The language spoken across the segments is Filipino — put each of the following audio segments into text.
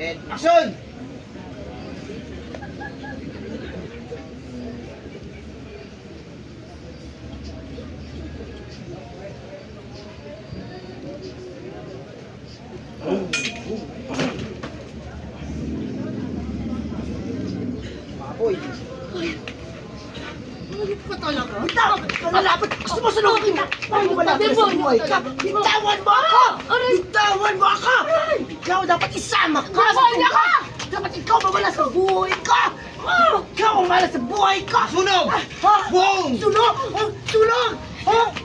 And action! Baboy. Hindi ka talaga. Bitawan ka na laban. Gusto mo sunugin na. Paano mo malapit sa buhay ka? Bitawan mo ako! Bitawan mo ako! Ikaw dapat isama ka. Baboy na ka! Dapat ikaw mawala sa buhay ka! Ikaw ang mawala sa buhay ka! Sunog! Ha? Boom! Sunog! Sunog!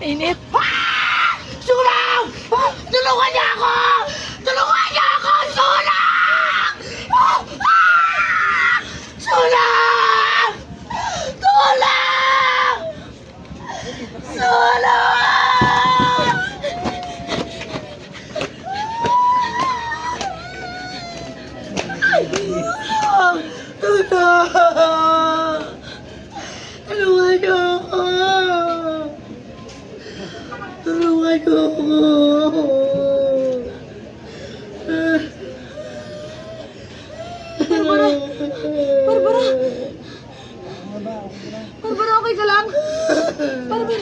Init. Sunog! Tulungan niya ako! Tulungan niya ako! Sunog! Sunog! Tulong! Tulong! Tulong! Tulungan niyo ako! Tulungan niyo ako! Barbara! Barbara! Barbara, okay ka lang? Barbara!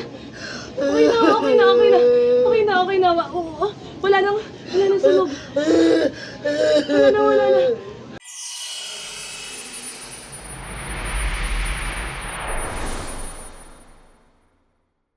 Okay na, okay na, okay na. Okay na, okay na. Oo, wala nang sunog. Wala nang